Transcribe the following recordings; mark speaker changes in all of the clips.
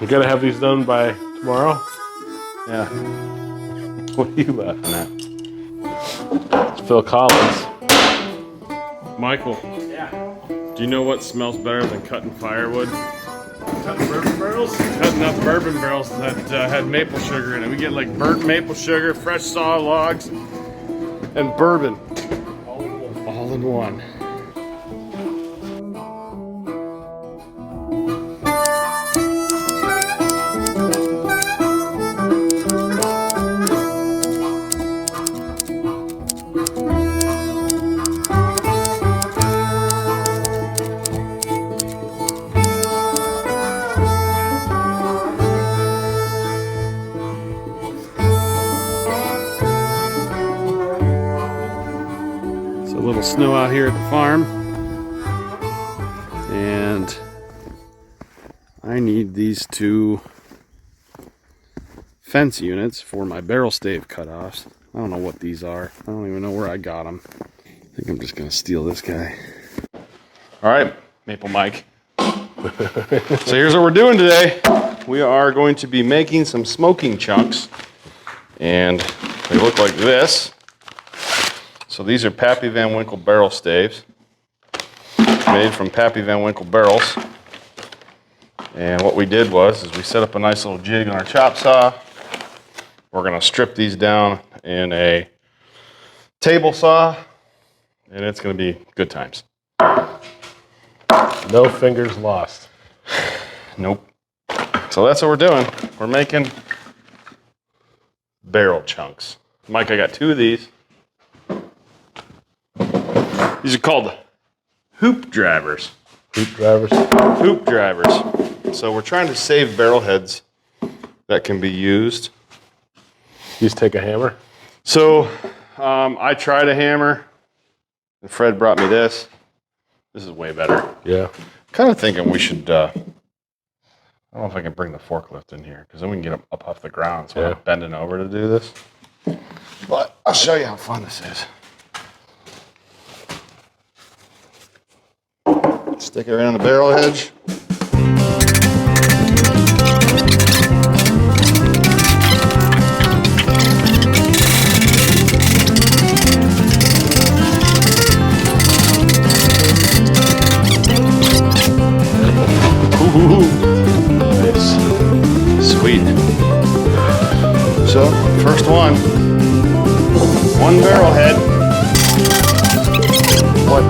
Speaker 1: We gotta have these done by tomorrow?
Speaker 2: Yeah. What are you laughing at?
Speaker 1: It's Phil Collins.
Speaker 2: Michael.
Speaker 1: Yeah.
Speaker 2: Do you know what smells better than cutting firewood?
Speaker 1: Cutting bourbon barrels?
Speaker 2: Cutting up bourbon barrels that had maple sugar in it. We get like burnt maple sugar, fresh saw logs, and bourbon. All in one. A little snow out here at the farm, and I need these two fence units for my barrel stave cutoffs. I don't know what these are. I don't even know where I got them. I think I'm just gonna steal this guy. All right, Maple Mike. So here's what we're doing today. We are going to be making some smoking chunks, and they look like this. So these are Pappy Van Winkle barrel staves, made from Pappy Van Winkle barrels. And what we did was we set up a nice little jig on our chop saw. We're gonna strip these down in a table saw, and it's gonna be good times.
Speaker 1: No fingers lost.
Speaker 2: Nope. So that's what we're doing. We're making barrel chunks. Mike, I got two of these. These are called hoop drivers.
Speaker 1: Hoop drivers?
Speaker 2: Hoop drivers. So we're trying to save barrel heads that can be used.
Speaker 1: You just take a hammer?
Speaker 2: So I tried a hammer, and Fred brought me this. This is way better.
Speaker 1: Yeah.
Speaker 2: Kind of thinking we should, I don't know if I can bring the forklift in here, because then we can get them up off the ground. So I'm bending over to do this. But I'll show you how fun this is. Stick it around the barrel edge. Ooh, nice. Sweet. So, first one barrel head. What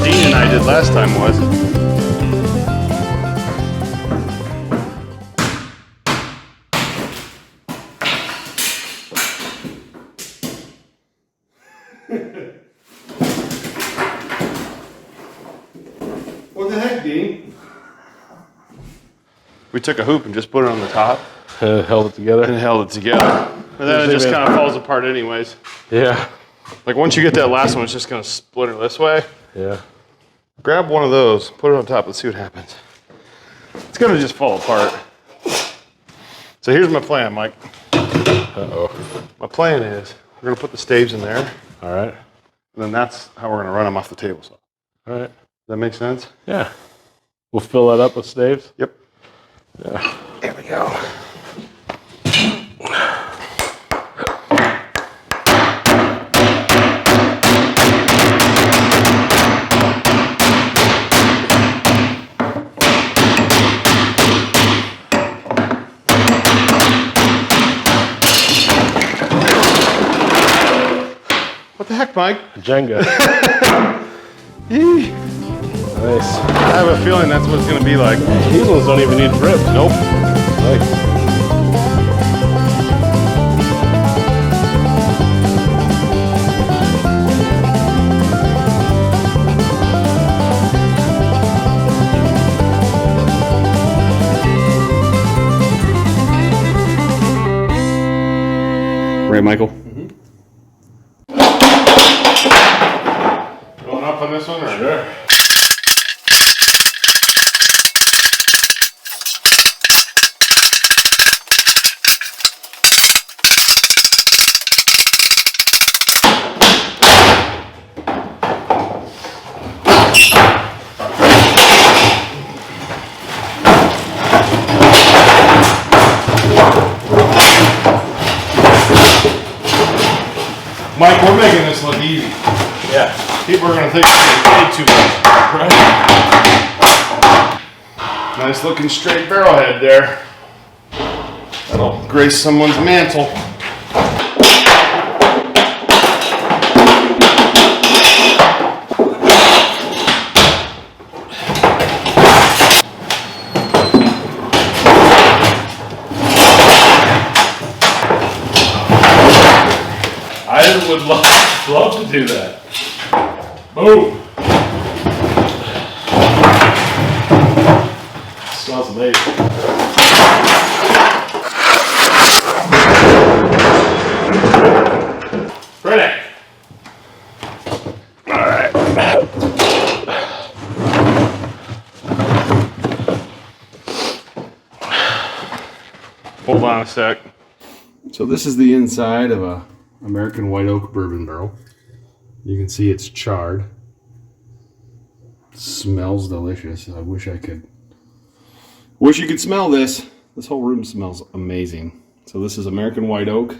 Speaker 2: Dean and I did last time was what the heck, Dean? We took a hoop and just put it on the top.
Speaker 1: Held it together?
Speaker 2: And held it together. And then it just kind of falls apart anyways.
Speaker 1: Yeah.
Speaker 2: Like once you get that last one, it's just going to splinter this way.
Speaker 1: Yeah.
Speaker 2: Grab one of those, put it on top, let's see what happens. It's going to just fall apart. So here's my plan, Mike.
Speaker 1: Uh-oh.
Speaker 2: My plan is we're going to put the staves in there.
Speaker 1: All right.
Speaker 2: And then that's how we're going to run them off the table saw.
Speaker 1: All right.
Speaker 2: Does that make sense?
Speaker 1: Yeah. We'll fill that up with staves?
Speaker 2: Yep.
Speaker 1: Yeah.
Speaker 2: There we go. What the heck, Mike?
Speaker 1: Jenga. Nice.
Speaker 2: I have a feeling that's what it's going to be like.
Speaker 1: These ones don't even need grip.
Speaker 2: Nope.
Speaker 1: Nice.
Speaker 2: Right, Michael? Going up on this one? Or?
Speaker 1: Sure.
Speaker 2: easy.
Speaker 1: Yeah.
Speaker 2: People are gonna think it's way too much. Right? Nice looking straight barrel head there. That'll grace someone's mantle.
Speaker 1: I would love to do that. Boom. Smells amazing. Pretty. All right. Hold on a sec.
Speaker 2: So this is the inside of a American white oak bourbon barrel. You can see it's charred. It smells delicious. I wish you could smell this. This whole room smells amazing. So this is American white oak.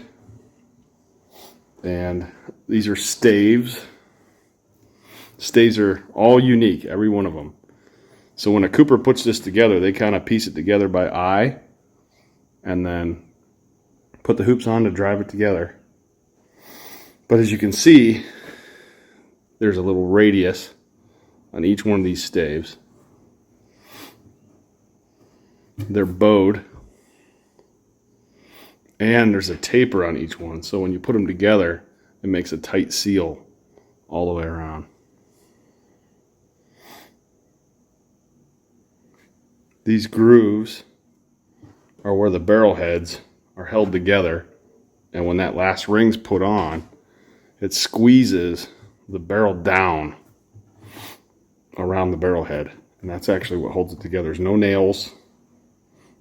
Speaker 2: And these are staves. Staves are all unique, every one of them. So when a cooper puts this together, they kind of piece it together by eye and then put the hoops on to drive it together. But as you can see, there's a little radius on each one of these staves. They're bowed. And there's a taper on each one. So when you put them together, it makes a tight seal all the way around. These grooves are where the barrel heads are held together. And when that last ring's put on, it squeezes the barrel down around the barrel head. And that's actually what holds it together. There's no nails.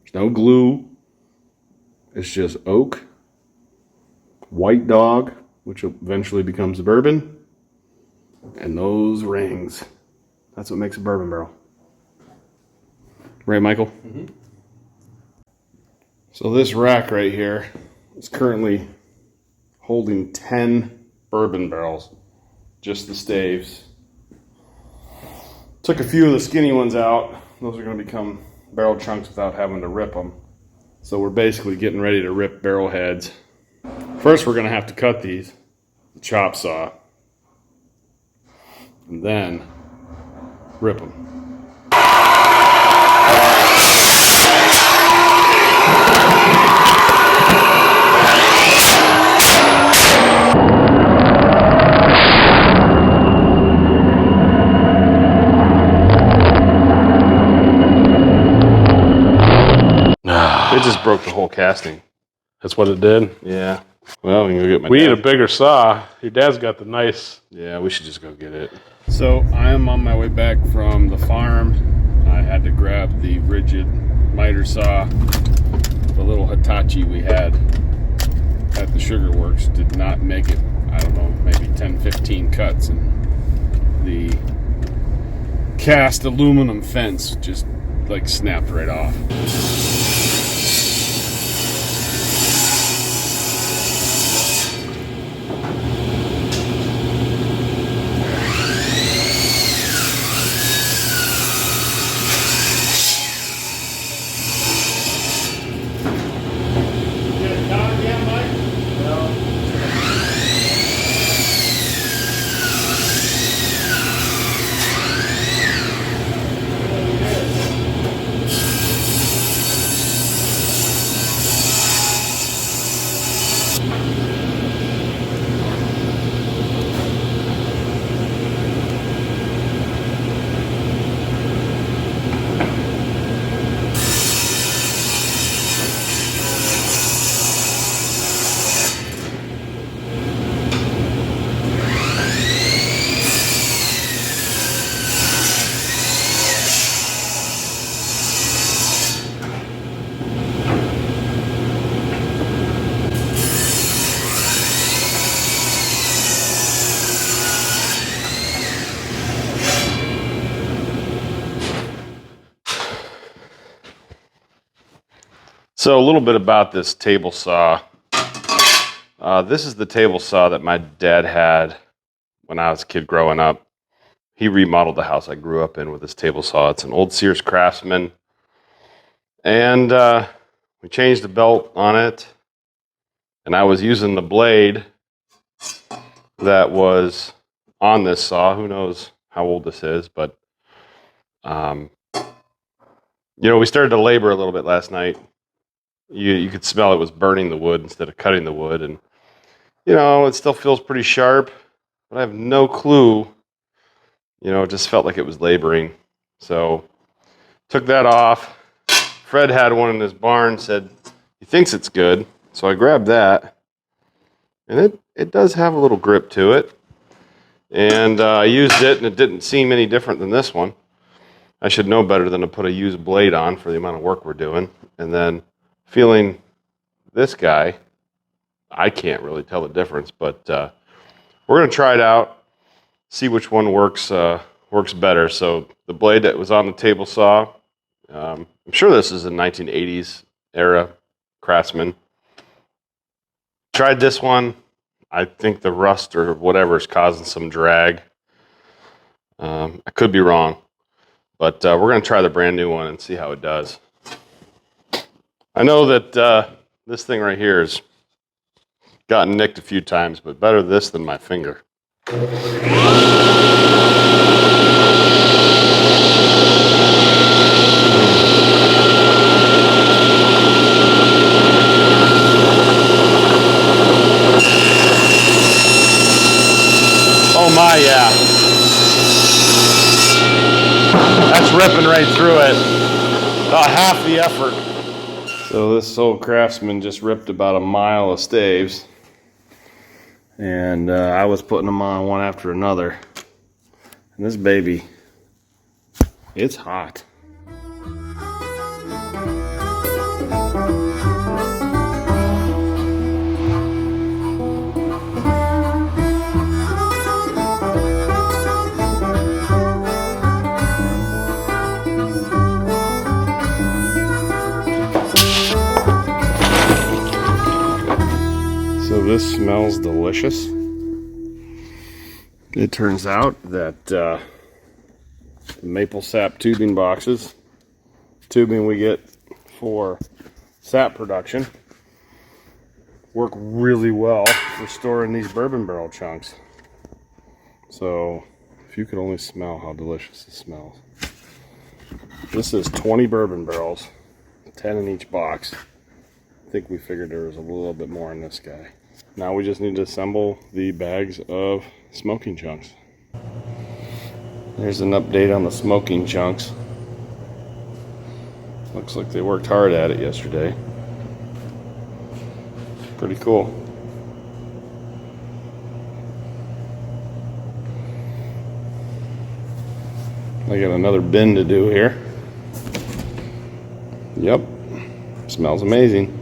Speaker 2: There's no glue. It's just oak, white dog, which eventually becomes a bourbon, and those rings. That's what makes a bourbon barrel. Right, Michael? Mm-hmm. So this rack right here is currently holding 10 bourbon barrels, just the staves. Took a few of the skinny ones out. Those are going to become barrel chunks without having to rip them. So we're basically getting ready to rip barrel heads. First we're going to have to cut these with the chop saw. And then rip them.
Speaker 1: It just broke the whole casting.
Speaker 2: That's what it did?
Speaker 1: Yeah. Well, we can go get my
Speaker 2: We
Speaker 1: dad.
Speaker 2: need a bigger saw. Your dad's got the nice.
Speaker 1: Yeah, we should just go get it.
Speaker 2: So I am on my way back from the farm. I had to grab the rigid miter saw. The little Hitachi we had at the Sugar Works did not make it, I don't know, maybe 10, 15 cuts. And the cast aluminum fence just like snapped right off.
Speaker 1: So a little bit about this table saw. This is the table saw that my dad had when I was a kid growing up. He remodeled the house I grew up in with his table saw. It's an old Sears Craftsman. And we changed the belt on it. And I was using the blade that was on this saw. Who knows how old this is, but we started to labor a little bit last night. You could smell it was burning the wood instead of cutting the wood, and it still feels pretty sharp, but I have no clue. It just felt like it was laboring. So took that off. Fred had one in his barn, said he thinks it's good. So I grabbed that, and it does have a little grip to it. And I used it, and it didn't seem any different than this one. I should know better than to put a used blade on for the amount of work we're doing. And then feeling this guy, I can't really tell the difference, but we're going to try it out, see which one works better. So the blade that was on the table saw, I'm sure this is a 1980s era Craftsman. Tried this one. I think the rust or whatever is causing some drag. I could be wrong, but we're going to try the brand new one and see how it does. I know that this thing right here has gotten nicked a few times, but better this than my finger. Oh my, yeah. That's ripping right through it. About half the effort. So this old Craftsman just ripped about a mile of staves. And I was putting them on one after another. And this baby, it's hot. So this smells delicious. It turns out that the maple sap tubing boxes, tubing we get for sap production, work really well for storing these bourbon barrel chunks. So if you could only smell how delicious it smells. This is 20 bourbon barrels, 10 in each box. I think we figured there was a little bit more in this guy. Now we just need to assemble the bags of smoking chunks. There's an update on the smoking chunks. Looks like they worked hard at it yesterday. Pretty cool. I got another bin to do here. Yep, smells amazing.